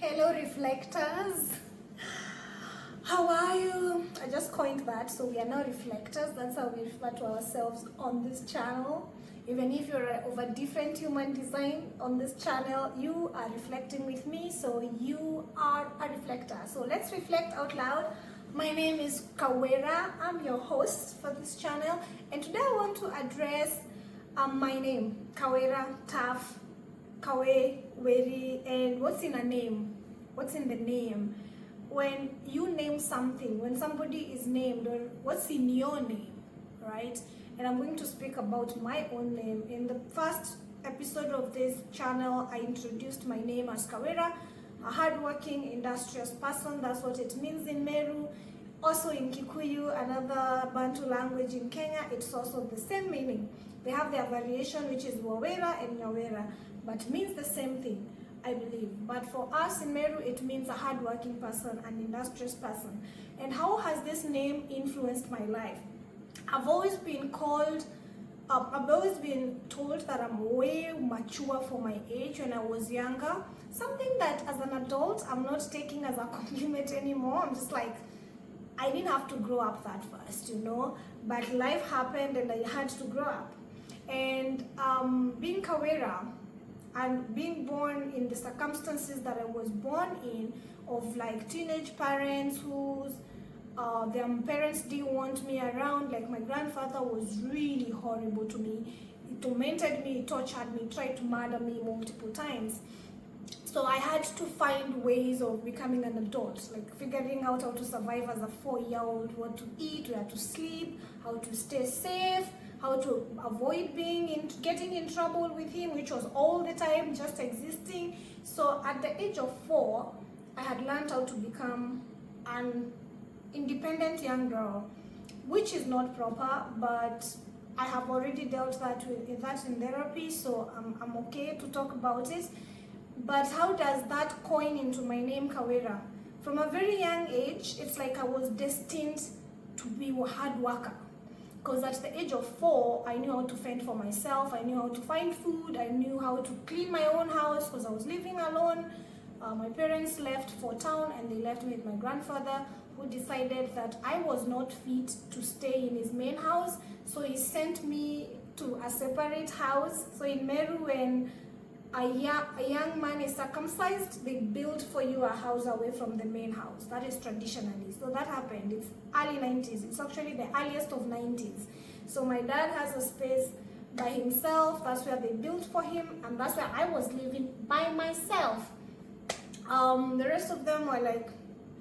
Hello reflectors, how are you? I just coined that, so we are now reflectors. That's how we refer to ourselves on this channel. Even if you're of a different human design on this channel, you are reflecting with me, so you are a reflector. So let's reflect out loud. My name is Kawira. I'm your host for this channel, and today I want to address my name, Kawira, Taff, Kawy, Weri, and what's in a name? What's in the name? When you name something, when somebody is named, or what's in your name, right? And I'm going to speak about my own name. In the first episode of this channel, I introduced my name as Kawira, a hardworking, industrious person. That's what it means in Meru. Also in Kikuyu, another Bantu language in Kenya, it's also the same meaning. They have their variation, which is Wawera and Nyawera, but means the same thing, I believe. But for us in Meru, it means a hardworking person, an industrious person. And how has this name influenced my life? I've always been told that I'm way mature for my age when I was younger. Something that as an adult, I'm not taking as a compliment anymore. I'm just like, I didn't have to grow up that fast, but life happened and I had to grow up. And being Kawira and being born in the circumstances that I was born in, of like teenage parents whose their parents didn't want me around. Like my grandfather was really horrible to me. He tormented me, tortured me, tried to murder me multiple times. So I had to find ways of becoming an adult, like figuring out how to survive as a 4-year-old, what to eat, where to sleep, how to stay safe, how to avoid getting in trouble with him, which was all the time just existing. So at the age of 4, I had learned how to become an independent young girl, which is not proper, but I have already dealt with that in therapy, so I'm okay to talk about it. But how does that coin into my name, Kawira? From a very young age, it's like I was destined to be a hard worker. Because at the age of 4, I knew how to fend for myself, I knew how to find food, I knew how to clean my own house because I was living alone. My parents left for town and they left me with my grandfather, who decided that I was not fit to stay in his main house. So he sent me to a separate house. So in Meru, when a young man is circumcised, they build for you a house away from the main house. That is traditionally. So that happened. It's early 90s. It's actually the earliest of 90s. So my dad has a space by himself. That's where they built for him, and that's where I was living by myself. The rest of them were like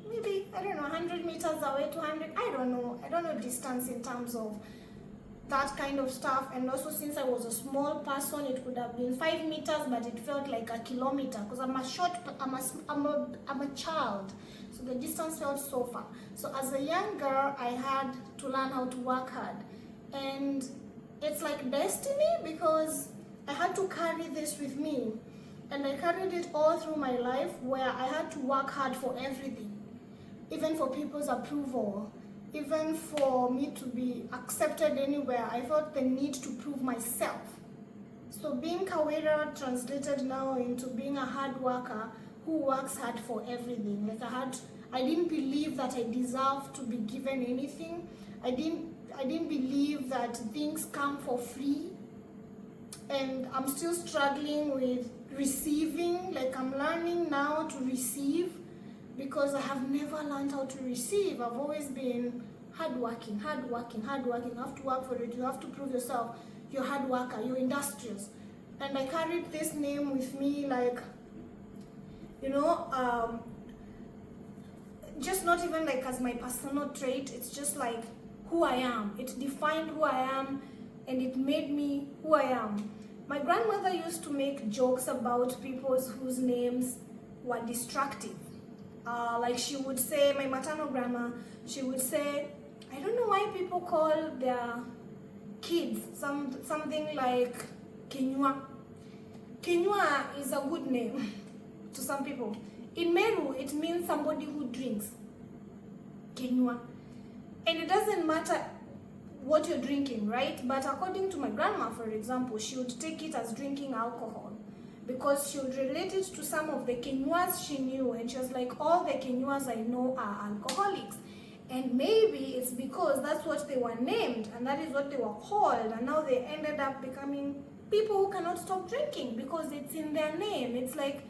maybe, I don't know, 100 meters away, 200. I don't know distance in terms of that kind of stuff. And also, since I was a small person, it could have been 5 meters, but it felt like a kilometer because I'm a child, so the distance felt so far. So as a young girl, I had to learn how to work hard, and it's like destiny because I had to carry this with me, and I carried it all through my life, where I had to work hard for everything, even for people's approval. Even for me to be accepted anywhere, I felt the need to prove myself. So being Kawira translated now into being a hard worker who works hard for everything. Like I didn't believe that I deserved to be given anything. I didn't believe that things come for free. And I'm still struggling with receiving. Like I'm learning now to receive, because I have never learned how to receive. I've always been hardworking. You have to work for it. You have to prove yourself. You're a hard worker. You're industrious. And I carried this name with me, like, just not even like as my personal trait. It's just like who I am. It defined who I am, and it made me who I am. My grandmother used to make jokes about people whose names were destructive. Like she would say, my maternal grandma, she would say, I don't know why people call their kids something like Kenyua. Kenyua is a good name to some people. In Meru, it means somebody who drinks. Kenyua. And it doesn't matter what you're drinking, right? But according to my grandma, for example, she would take it as drinking alcohol. because she would relate it to some of the Kenywas she knew, and she was like, all the Kenywas I know are alcoholics. And maybe it's because that's what they were named and that is what they were called, and now they ended up becoming people who cannot stop drinking because it's in their name. It's like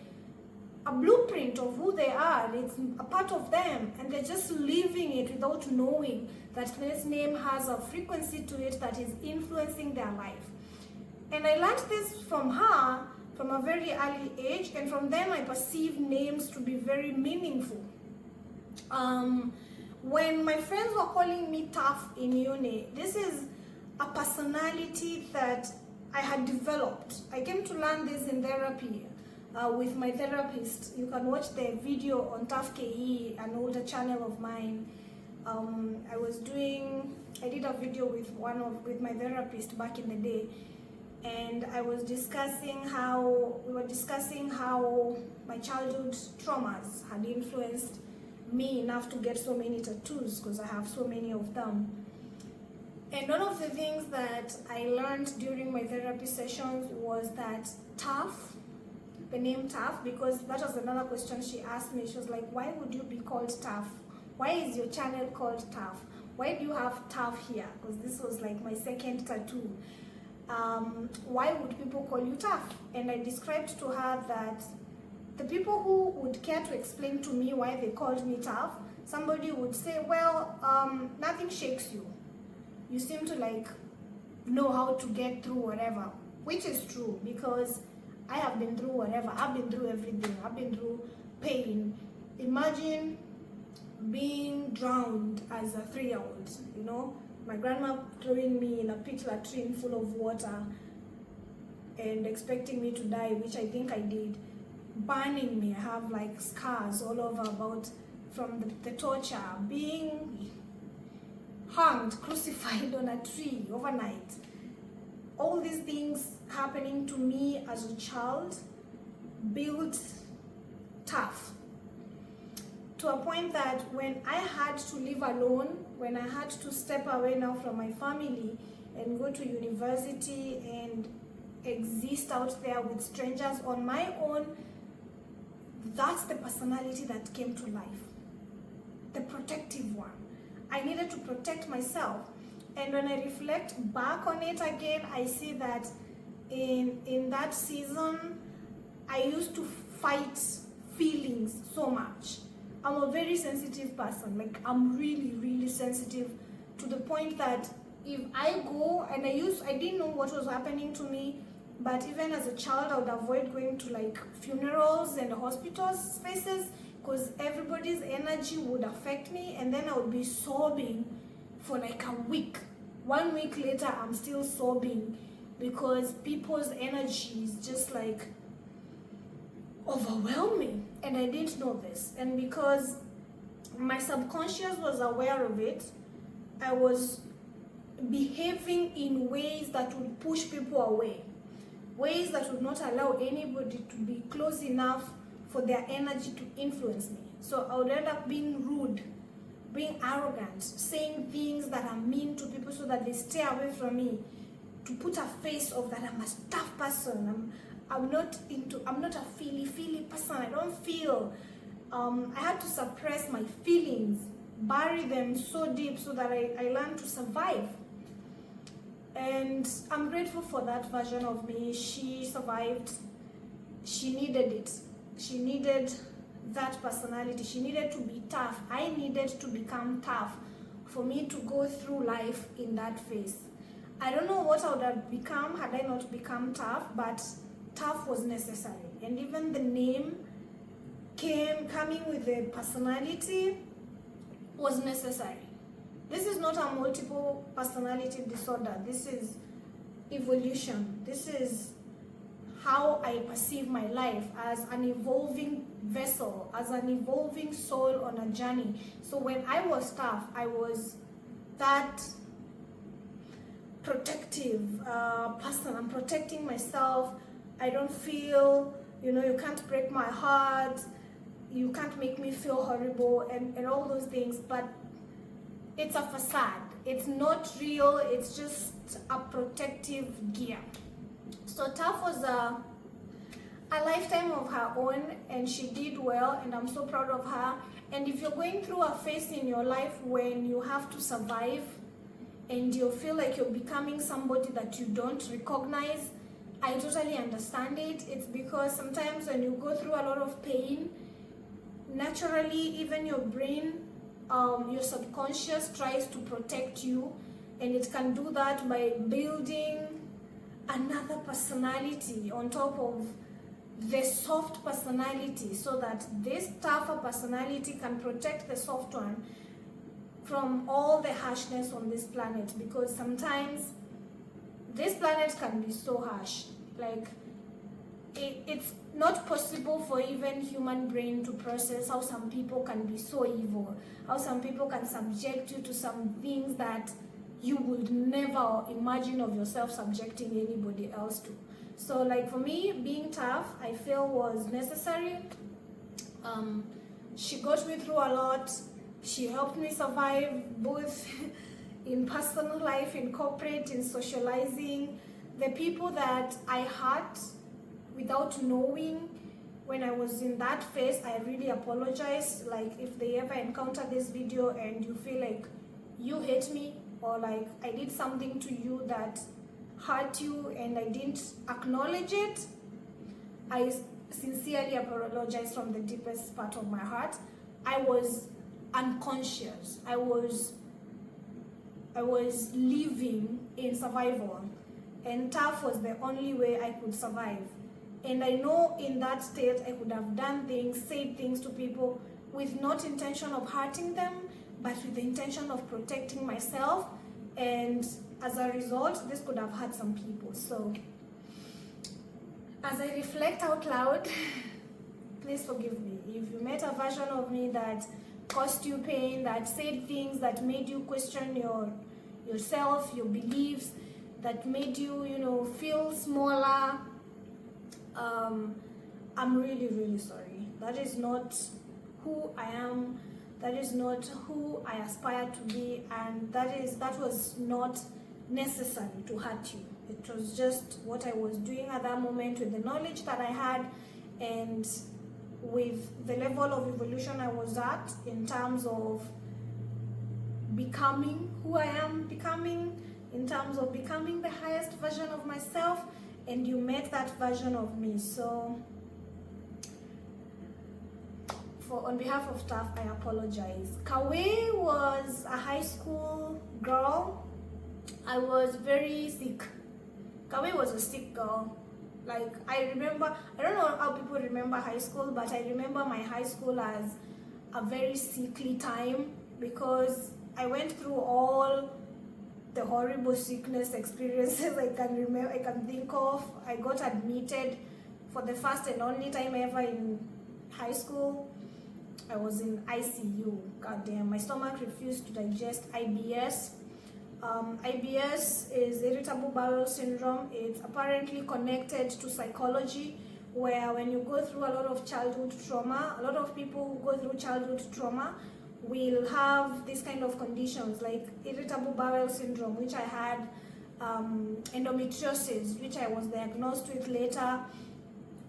a blueprint of who they are. It's a part of them, and they're just living it without knowing that this name has a frequency to it that is influencing their life. And I learned this from her from a very early age, and from then I perceived names to be very meaningful. When my friends were calling me Taff in uni, this is a personality that I had developed. I came to learn this in therapy with my therapist. You can watch the video on Taff, an older channel of mine. I did a video with my therapist back in the day, and we were discussing how my childhood traumas had influenced me enough to get so many tattoos, because I have so many of them. And one of the things that I learned during my therapy sessions was that Taff, the name Taff, because that was another question she asked me. She was like, why would you be called Taff? Why is your channel called Taff? Why do you have Taff here? Because this was like my second tattoo. Why would people call you Taff? And I described to her that the people who would care to explain to me why they called me Taff, somebody would say, well, nothing shakes you. You seem to like know how to get through whatever, which is true, because I have been through whatever. I've been through everything. I've been through pain. Imagine being drowned as a 3-year-old, you know, my grandma throwing me in a pit latrine full of water and expecting me to die, which I think I did, burning me. I have like scars all over from the torture, being hanged, crucified on a tree overnight. All these things happening to me as a child built Taff to a point that when I had to live alone, when I had to step away now from my family and go to university and exist out there with strangers on my own, that's the personality that came to life, the protective one. I needed to protect myself. And when I reflect back on it again, I see that in that season, I used to fight feelings so much. I'm a very sensitive person. Like, I'm really, really sensitive to the point that if I go, and I didn't know what was happening to me, but even as a child, I would avoid going to like funerals and hospital spaces because everybody's energy would affect me, and then I would be sobbing for like a week. 1 week later, I'm still sobbing because people's energy is just like overwhelming, and I didn't know this. And because my subconscious was aware of it, I was behaving in ways that would push people away, ways that would not allow anybody to be close enough for their energy to influence me. So I would end up being rude, being arrogant, saying things that are mean to people so that they stay away from me, to put a face of that I'm a tough person. I'm not a feely person. I don't feel. I had to suppress my feelings, bury them so deep so that I learned to survive. And I'm grateful for that version of me. She survived. She needed it. She needed that personality. She needed to be tough. I needed to become tough for me to go through life in that phase. I don't know what I would have become had I not become tough, but tough was necessary. And even the name coming with the personality was necessary. This is not a multiple personality disorder. This is evolution. This is how I perceive my life as an evolving vessel, as an evolving soul on a journey. So when I was tough, I was that protective person. I'm protecting myself. I don't feel, you can't break my heart. You can't make me feel horrible and all those things. But it's a facade. It's not real. It's just a protective gear. So Taff was a lifetime of her own, and she did well, and I'm so proud of her. And if you're going through a phase in your life when you have to survive and you feel like you're becoming somebody that you don't recognize, I totally understand it. It's because sometimes when you go through a lot of pain, naturally, even your brain, your subconscious tries to protect you, and it can do that by building another personality on top of the soft personality, so that this tougher personality can protect the soft one from all the harshness on this planet. Because sometimes this planet can be so harsh, like it's not possible for even human brain to process how some people can be so evil, how some people can subject you to some things that you would never imagine of yourself subjecting anybody else to. So like for me, being tough, I feel was necessary. She got me through a lot. She helped me survive both in personal life, in corporate, in socializing. The people that I hurt without knowing, when I was in that phase, I really apologize. Like if they ever encounter this video and you feel like you hate me, or like I did something to you that hurt you and I didn't acknowledge it, I sincerely apologize from the deepest part of my heart. I was unconscious. I was living in survival, and Taff was the only way I could survive. And I know in that state I could have done things, said things to people with not intention of hurting them, but with the intention of protecting myself. And as a result, this could have hurt some people. So as I reflect out loud, please forgive me. If you met a version of me that caused you pain, that said things that made you question yourself, your beliefs, that made you, feel smaller, I'm really, really sorry. That is not who I am. That is not who I aspire to be, and that was not necessary to hurt you. It was just what I was doing at that moment with the knowledge that I had, and with the level of evolution I was at in terms of becoming who I am becoming, in terms of becoming the highest version of myself, and you met that version of me. So on behalf of Taff, I apologize. Kawy was a high school girl. I was very sick. Kawy was a sick girl. Like I remember, I don't know how people remember high school, but I remember my high school as a very sickly time, because I went through all the horrible sickness experiences I can think of. I got admitted for the first and only time ever in high school. I was in ICU. God damn, my stomach refused to digest IBS. IBS is irritable bowel syndrome. It's apparently connected to psychology, where when you go through a lot of childhood trauma, a lot of people who go through childhood trauma will have these kind of conditions like irritable bowel syndrome, which I had, endometriosis, which I was diagnosed with later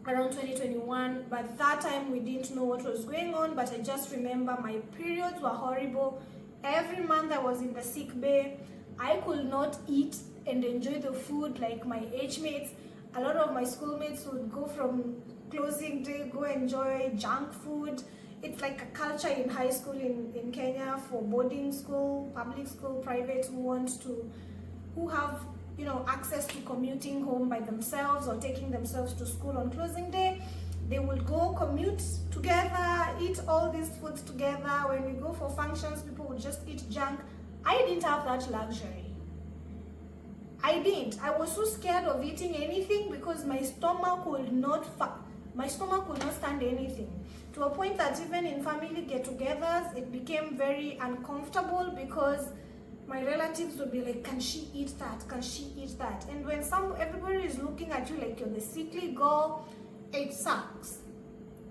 around 2021, but that time we didn't know what was going on. But I just remember my periods were horrible. Every month I was in the sick bay. I could not eat and enjoy the food like my age mates. A lot of my schoolmates would go from closing day, go enjoy junk food. It's like a culture in high school in Kenya for boarding school, public school, private, who have access to commuting home by themselves or taking themselves to school on closing day. They will go commute together, eat all these foods together. When we go for functions, people would just eat junk. I didn't have that luxury. I didn't. I was so scared of eating anything because my stomach would not stand anything. To a point that even in family get-togethers, it became very uncomfortable because my relatives would be like, can she eat that? Can she eat that? And when everybody is looking at you like you're the sickly girl, it sucks.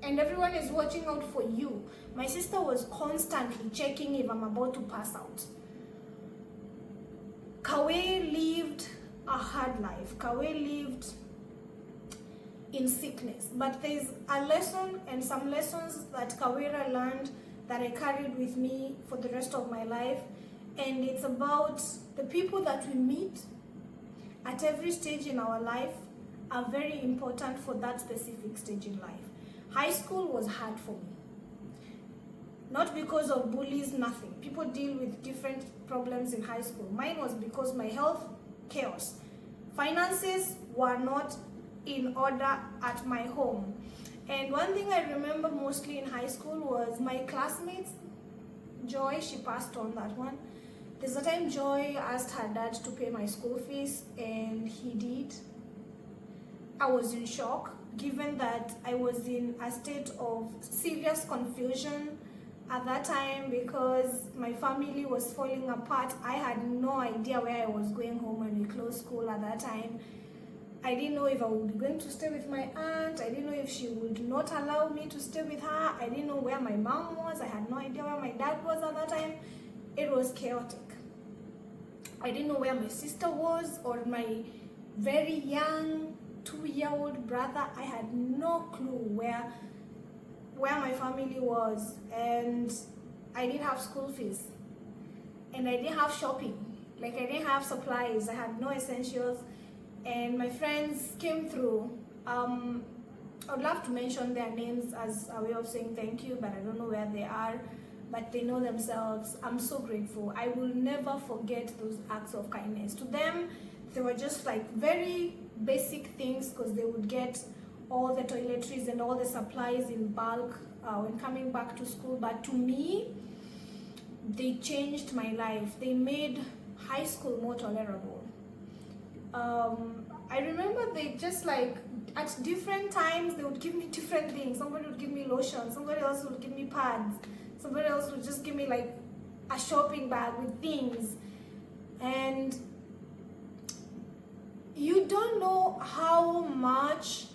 And everyone is watching out for you. My sister was constantly checking if I'm about to pass out. Kawy lived a hard life. Kawy lived in sickness. But there's a lesson and some lessons that Kawira learned that I carried with me for the rest of my life. And it's about the people that we meet at every stage in our life are very important for that specific stage in life. High school was hard for me. Not because of bullies, nothing. People deal with different problems in high school. Mine was because my health, chaos. Finances were not in order at my home. And one thing I remember mostly in high school was my classmates, Joy, she passed on that one. There's a time Joy asked her dad to pay my school fees, and he did. I was in shock, given that I was in a state of serious confusion at that time because my family was falling apart. I had no idea where I was going home when we closed school at that time. I didn't know if I would be going to stay with my aunt. I didn't know if she would not allow me to stay with her. I didn't know where my mom was. I had no idea where my dad was at that time. It was chaotic. I didn't know where my sister was or my very young 2-year-old brother. I had no clue where my family was, and I didn't have school fees, and I didn't have shopping. Like, I didn't have supplies. I had no essentials. And my friends came through. I would love to mention their names as a way of saying thank you, but I don't know where they are, but they know themselves. I'm so grateful. I will never forget those acts of kindness. To them, they were just like very basic things because they would get all the toiletries and all the supplies in bulk when coming back to school. But to me, they changed my life. They made high school more tolerable. I remember they just like, at different times, they would give me different things. Somebody would give me lotion, somebody else would give me pads, somebody else would just give me like a shopping bag with things. And you don't know how much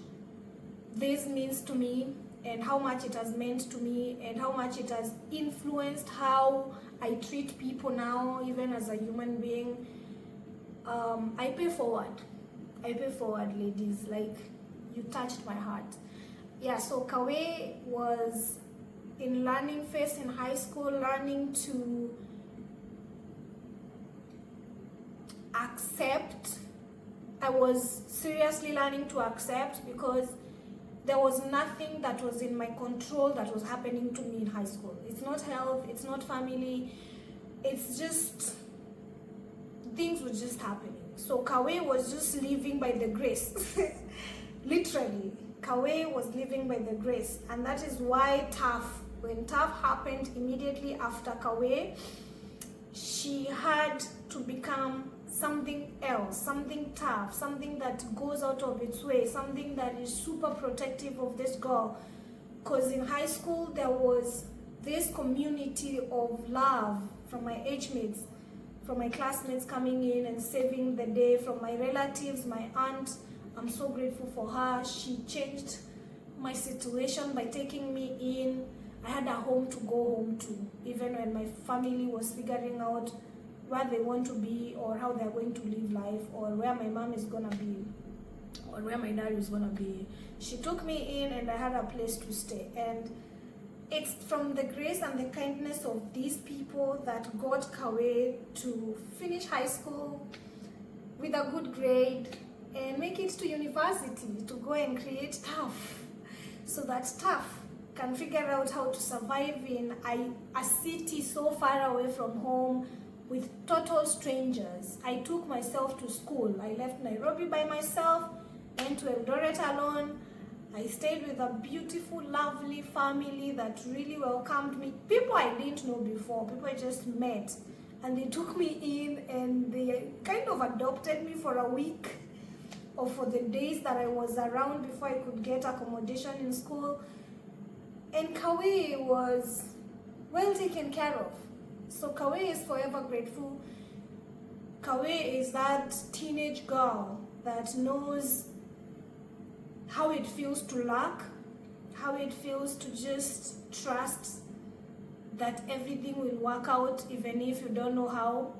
this means to me, and how much it has meant to me, and how much it has influenced how I treat people now, even as a human being. I pay forward. I pay forward, ladies. Like, you touched my heart. Yeah, so Kawy was in learning phase in high school, learning to accept. I was seriously learning to accept because there was nothing that was in my control that was happening to me in high school. It's not health, it's not family, it's just, things were just happening. So Kawy was just living by the grace. Literally, Kawy was living by the grace. And that is why Taff, when Taff happened immediately after Kawy, she had to become something else, something tough, something that goes out of its way, something that is super protective of this girl. Because in high school, there was this community of love from my age mates, from my classmates coming in and saving the day, from my relatives, my aunt. I'm so grateful for her. She changed my situation by taking me in. I had a home to go home to, even when my family was figuring out where they want to be or how they're going to live life or where my mom is gonna be or where my dad is gonna be. She took me in and I had a place to stay. And it's from the grace and the kindness of these people that got Kawy to finish high school with a good grade and make it to university to go and create Taff, so that Taff can figure out how to survive in a city so far away from home with total strangers. I took myself to school. I left Nairobi by myself, went to Eldoret alone. I stayed with a beautiful, lovely family that really welcomed me. People I didn't know before, people I just met. And they took me in and they kind of adopted me for a week or for the days that I was around before I could get accommodation in school. And Kawy was well taken care of. So Kawy is forever grateful. Kawy is that teenage girl that knows how it feels to lack, how it feels to just trust that everything will work out even if you don't know how.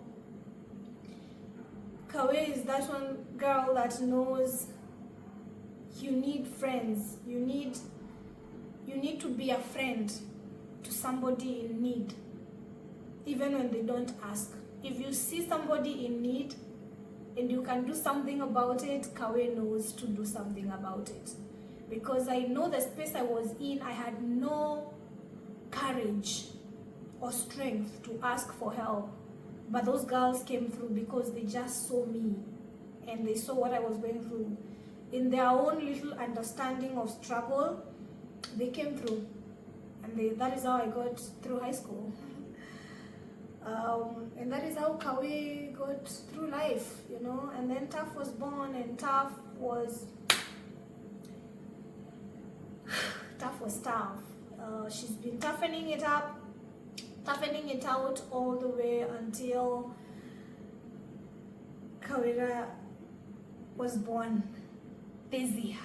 Kawy is that one girl that knows you need friends. You need to be a friend to somebody in need, even when they don't ask. If you see somebody in need and you can do something about it, Kawy knows to do something about it. Because I know the space I was in, I had no courage or strength to ask for help. But those girls came through because they just saw me and they saw what I was going through. In their own little understanding of struggle, they came through. And that is how I got through high school. And that is how Kawy got through life, you know. And then Taff was born, and Taff was tough. She's been toughening it up, toughening it out all the way until Kawira was born this year.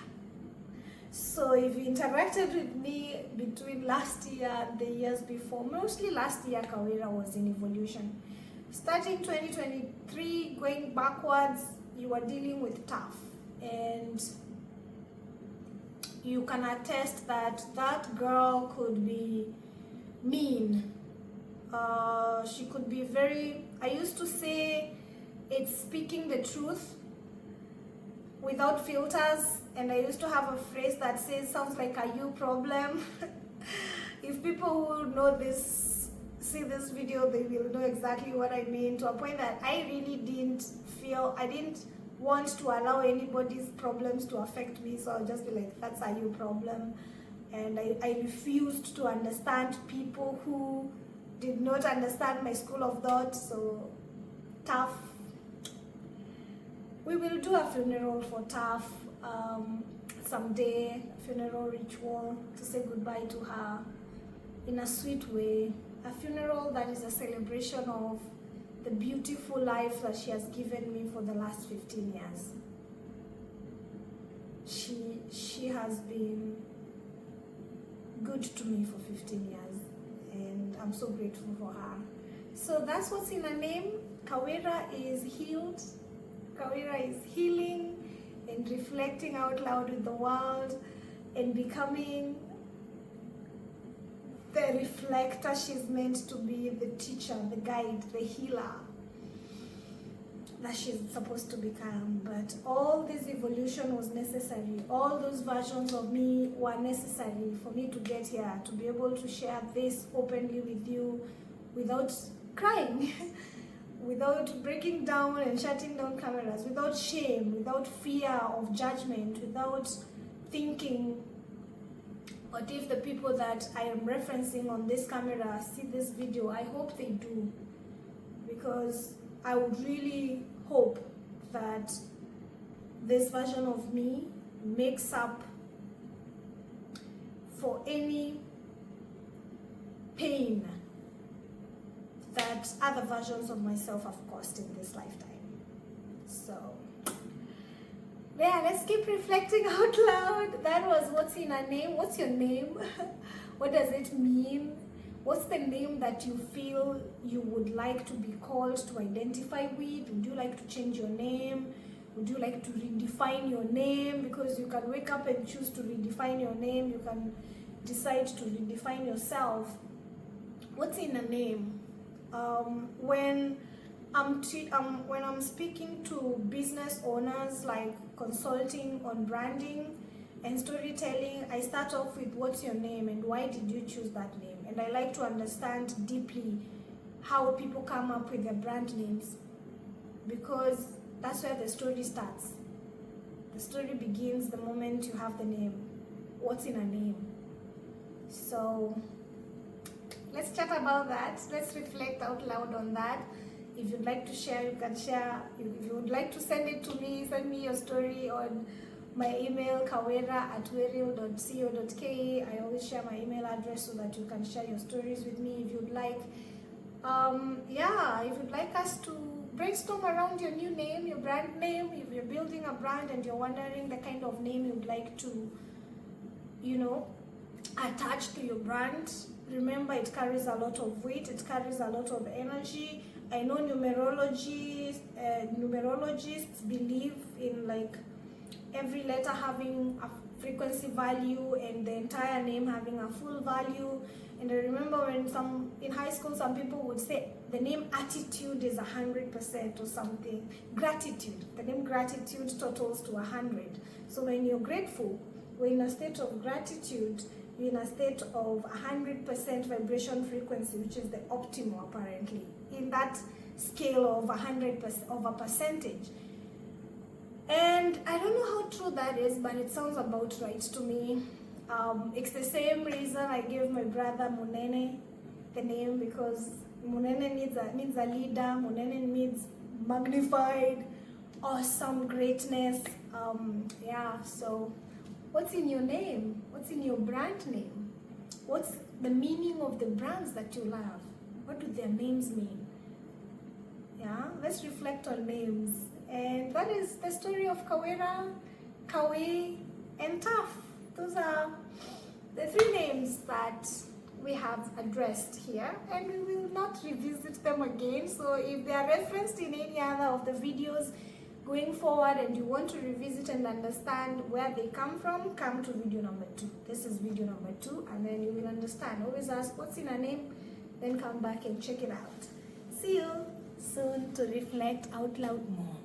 So if you interacted with me between last year and the years before, mostly last year Kawira was in evolution. Starting 2023, going backwards, you were dealing with Taff. And you can attest that that girl could be mean. She could be very, I used to say, it's speaking the truth without filters. And I used to have a phrase that says, sounds like a you problem. If people who know this, see this video, they will know exactly what I mean, to a point that I really didn't want to allow anybody's problems to affect me. So I'll just be like, that's a you problem. And I refused to understand people who did not understand my school of thought. So Taff, we will do a funeral for Taff someday, a funeral ritual to say goodbye to her in a sweet way. A funeral that is a celebration of the beautiful life that she has given me for the last 15 years. She has been good to me for 15 years, and I'm so grateful for her. So that's what's in her name. Kawira is healed. Kawira is healing and reflecting out loud with the world and becoming the reflector she's meant to be, the teacher, the guide, the healer that she's supposed to become. But all this evolution was necessary. All those versions of me were necessary for me to get here, to be able to share this openly with you without crying, without breaking down and shutting down cameras, without shame, without fear of judgment, without thinking, what if the people that I am referencing on this camera see this video? I hope they do, because I would really hope that this version of me makes up for any pain that other versions of myself have caused in this lifetime. So yeah, let's keep reflecting out loud. That was what's in her name. What's your name? What does it mean? What's the name that you feel you would like to be called, to identify with? Would you like to change your name? Would you like to redefine your name? Because you can wake up and choose to redefine your name. You can decide to redefine yourself. What's in a name? When I'm speaking to business owners, like consulting on branding and storytelling, I start off with what's your name and why did you choose that name? And I like to understand deeply how people come up with their brand names, because that's where the story starts. The story begins the moment you have the name. What's in a name? So let's chat about that. Let's reflect out loud on that. If you'd like to share, you can share. If you would like to send it to me, send me your story on my email, kawira@weril.co.ke. I always share my email address so that you can share your stories with me if you'd like. If you'd like us to brainstorm around your new name, your brand name, if you're building a brand and you're wondering the kind of name you'd like to, attach to your brand, remember it carries a lot of weight, it carries a lot of energy. I know numerologists believe in every letter having a frequency value and the entire name having a full value. And I remember when in high school, some people would say the name attitude is 100% or something. Gratitude, the name gratitude totals to 100. So when you're grateful, we're in a state of gratitude, you're in a state of 100% vibration frequency, which is the optimal apparently, in that scale of 100% of a percentage. And I don't know how true that is, but it sounds about right to me. It's the same reason I gave my brother Munene the name, because Munene means a leader. Munene means magnified, awesome, greatness. Yeah, so what's in your name? What's in your brand name? What's the meaning of the brands that you love? What do their names mean? Yeah, let's reflect on names. And that is the story of Kawira, Kawy, and Taff. Those are the 3 names that we have addressed here, and we will not revisit them again. So if they are referenced in any other of the videos going forward and you want to revisit and understand where they come from, come to video number 2. This is video number 2, and then you will understand. Always ask what's in a name, then come back and check it out. See you soon to reflect out loud more.